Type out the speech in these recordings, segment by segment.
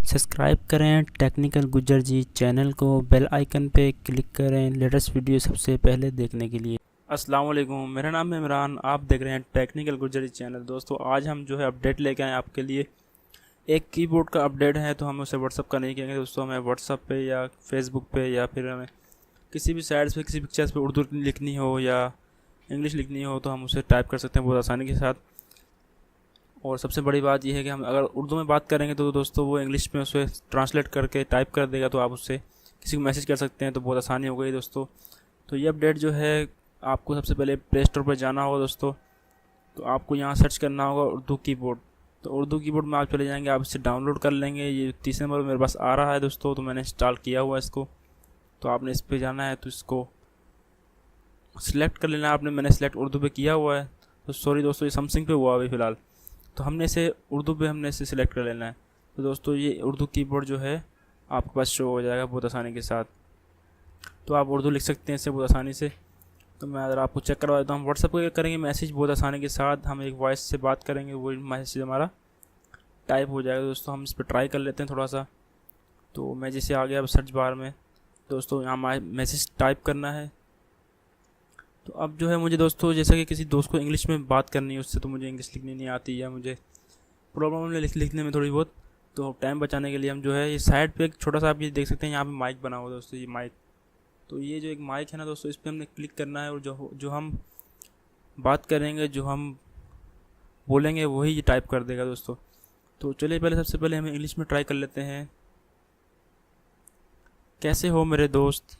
Subscribe करें technical Gujjar जी channel को, bell icon पे क्लिक करें लेटेस्ट वीडियो सबसे पहले देखने के लिए। अस्सलाम वालेकुम, मेरा नाम है इमरान, आप देख रहे हैं टेक्निकल गुज्जर जी चैनल। दोस्तों आज हम जो है अपडेट लेके आए आपके लिए। एक कीबोर्ड का अपडेट है, तो हम उसे व्हाट्सअप का नहीं कहेंगे दोस्तों, हमें व्हाट्सअप पे या फेसबुक पे या फिर हमें किसी भी साइट्स पे किसी पिक्चर्स पे उर्दू लिखनी हो या इंग्लिश लिखनी हो तो हम उसे टाइप कर सकते हैं बहुत आसानी के साथ। और सबसे बड़ी बात यह है कि हम अगर उर्दू में बात करेंगे तो दोस्तों वो इंग्लिश में उसे ट्रांसलेट करके टाइप कर देगा, तो आप उससे किसी को मैसेज कर सकते हैं, तो बहुत आसानी हो गई दोस्तों। तो ये अपडेट जो है आपको सबसे पहले प्ले स्टोर पर जाना होगा दोस्तों, तो आपको यहाँ सर्च करना होगा उर्दू कीबोर्ड। तो उर्दू कीबोर्ड में आप चले जाएंगे, आप इसे डाउनलोड कर लेंगे। ये 30 नंबर मेरे पास आ रहा है दोस्तों, तो मैंने इंस्टॉल किया हुआ है इसको। तो आपने इस पर जाना है, तो इसको सिलेक्ट कर लेना है आपने। मैंने सिलेक्ट उर्दू पे किया हुआ है, तो सॉरी दोस्तों ये समथिंग पे हुआ अभी फ़िलहाल, तो हमने इसे उर्दू पे हमने इसे सिलेक्ट कर लेना है। तो दोस्तों ये उर्दू कीबोर्ड जो है आपके पास शो हो जाएगा बहुत आसानी के साथ। तो आप उर्दू लिख सकते हैं इससे बहुत आसानी से। तो मैं अगर आपको चेक करवा देता हूँ, व्हाट्सएप पर करेंगे मैसेज बहुत आसानी के साथ, हम एक वॉइस से बात करेंगे, वो मैसेज हमारा टाइप हो जाएगा दोस्तों। हम इस पर ट्राई कर लेते हैं थोड़ा सा। तो मैं जैसे आ गया अब सर्च बार में दोस्तों, यहाँ मैसेज टाइप करना है। तो अब जो है मुझे दोस्तों जैसा कि किसी दोस्त को इंग्लिश में बात करनी है उससे, तो मुझे इंग्लिश लिखनी नहीं आती या मुझे प्रॉब्लम है लिखने में थोड़ी बहुत, तो टाइम बचाने के लिए हम जो है ये साइड पे एक छोटा सा आप ये देख सकते हैं यहाँ पे माइक बना हुआ दोस्तों, ये माइक। तो ये जो एक माइक है ना दोस्तों, इस पर हमने क्लिक करना है और जो हम बात करेंगे, जो हम बोलेंगे वही ये टाइप कर देगा दोस्तों। तो चलिए पहले सबसे पहले हम इंग्लिश में ट्राई कर लेते हैं। कैसे हो मेरे दोस्त।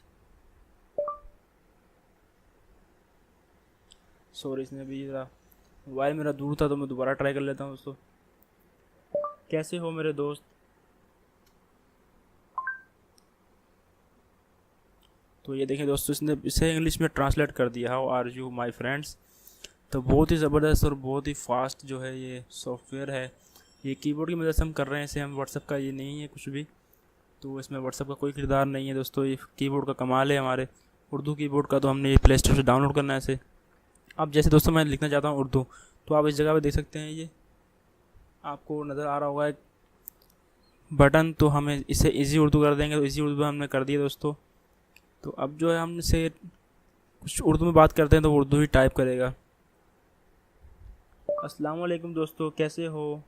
सॉरी इसने भी मोबाइल मेरा दूर था, तो मैं दोबारा ट्राई कर लेता हूँ दोस्तों। कैसे हो मेरे दोस्त। तो ये देखें दोस्तों, इसने इसे इंग्लिश में ट्रांसलेट कर दिया, how are you my friends. तो बहुत ही ज़बरदस्त और बहुत ही फास्ट जो है ये सॉफ्टवेयर है। ये कीबोर्ड की मदद से हम कर रहे हैं इसे, हम व्हाट्सएप का ये नहीं है कुछ भी, तो इसमें व्हाट्सएप का कोई किरदार नहीं है दोस्तों। ये कीबोर्ड का कमाल है हमारे उर्दू कीबोर्ड का। तो हमने ये प्ले स्टोर से डाउनलोड करना है इसे। अब जैसे दोस्तों मैं लिखना चाहता हूँ उर्दू, तो आप इस जगह पे देख सकते हैं, ये आपको नज़र आ रहा होगा एक बटन, तो हमें इसे इजी उर्दू कर देंगे। तो इजी उर्दू हमने कर दिया दोस्तों। तो अब जो है हम इसे कुछ उर्दू में बात करते हैं तो वो उर्दू ही टाइप करेगा। अस्सलाम वालेकुम दोस्तों, कैसे हो।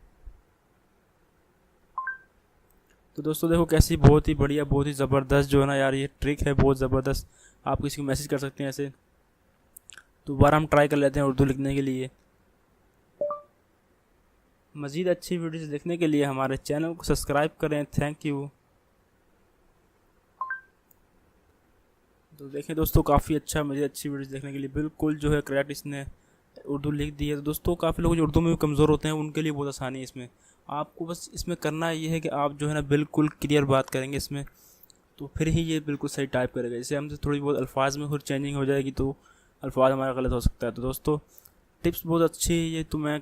तो दोस्तों देखो कैसी बहुत ही बढ़िया बहुत ही ज़बरदस्त जो है ना यार, ये ट्रिक है बहुत ज़बरदस्त। आप किसी को मैसेज कर सकते हैं ऐसे। दोबारा हम ट्राई कर लेते हैं उर्दू लिखने के लिए। मज़ीद अच्छी वीडियोस देखने के लिए हमारे चैनल को सब्सक्राइब करें। Thank you. तो देखें दोस्तों काफ़ी अच्छा, मुझे अच्छी वीडियोस देखने के लिए बिल्कुल जो है करेक्ट इसने उर्दू लिख दी है। तो दोस्तों काफ़ी लोग जो उर्दू में भी कमज़ोर होते हैं उनके लिए बहुत आसानी है इसमें। आपको बस इसमें करना ये है कि आप जो है ना बिल्कुल क्लियर बात करेंगे इसमें, तो फिर ही ये बिल्कुल सही टाइप करेगा। जैसे हमसे थोड़ी बहुत अल्फाज में फिर चेंजिंग हो जाएगी तो अल्फाज हमारा गलत हो सकता है। तो दोस्तों टिप्स बहुत अच्छी है ये। तो मैं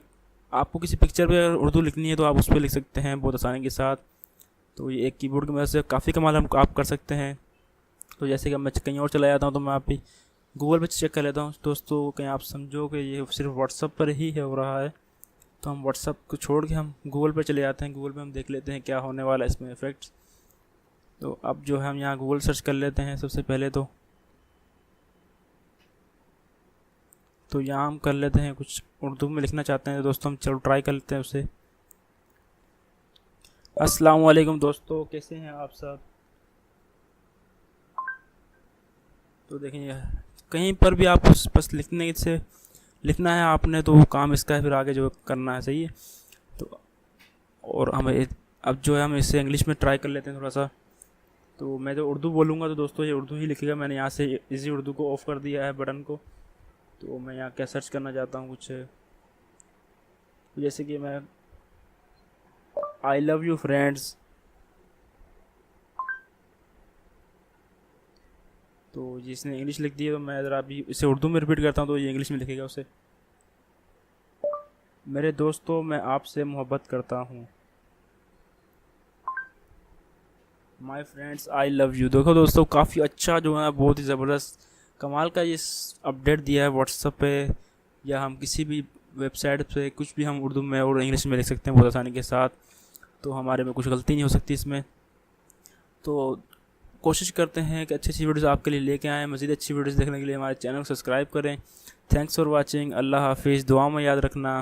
आपको किसी पिक्चर पे अगर उर्दू लिखनी है तो आप उस पर लिख सकते हैं बहुत आसानी के साथ। तो ये एक कीबोर्ड की मदद से काफ़ी कमाल हम आप कर सकते हैं। तो जैसे कि मैं कहीं और चला जाता हूँ तो मैं आप ही गूगल पे चेक कर लेता हूँ दोस्तों, कहीं आप समझो कि ये सिर्फ व्हाट्सअप पर ही हो रहा है, तो हम व्हाट्सअप को छोड़ के हम गूगल पर चले जाते हैं। गूगल पे हम देख लेते हैं क्या होने वाला है इसमें इफ़ेक्ट्स। तो अब जो है हम यहाँ गूगल सर्च कर लेते हैं सबसे पहले। तो यहाँ हम कर लेते हैं कुछ उर्दू में लिखना चाहते हैं दोस्तों, हम चलो ट्राई कर लेते हैं उसे। अस्सलाम वालेकुम दोस्तों, कैसे हैं आप सब। तो देखिए कहीं पर भी आप उस बस लिखने से लिखना है आपने, तो वो काम इसका है, फिर आगे जो करना है सही है। तो और हमें अब जो है हम इसे इंग्लिश में ट्राई कर लेते हैं थोड़ा सा। तो मैं जो उर्दू बोलूँगा तो दोस्तों ये उर्दू ही लिखेगा। मैंने यहाँ से इजी उर्दू को ऑफ़ कर दिया है बटन को। तो मैं यहाँ क्या सर्च करना चाहता हूँ कुछ, जैसे कि मैं आई लव यू फ्रेंड्स। तो जिसने इंग्लिश लिख दी है, तो मैं ज़रा अभी इसे उर्दू में रिपीट करता हूँ तो ये इंग्लिश में लिखेगा उसे। मेरे दोस्तों मैं आपसे मोहब्बत करता हूँ। My friends I love you. देखो दोस्तों काफ़ी अच्छा जो है बहुत ही ज़बरदस्त कमाल का ये अपडेट दिया है व्हाट्सएप पे, या हम किसी भी वेबसाइट पे कुछ भी हम उर्दू में और इंग्लिश में लिख सकते हैं बहुत आसानी के साथ। तो हमारे में कुछ गलती नहीं हो सकती इसमें। तो कोशिश करते हैं कि अच्छी अच्छी वीडियोस आपके लिए लेके आएँ। मज़ीद अच्छी वीडियोस देखने के लिए हमारे चैनल को सब्सक्राइब करें। Thanks for watching. अल्लाह हाफिज़। दुआ में याद रखना।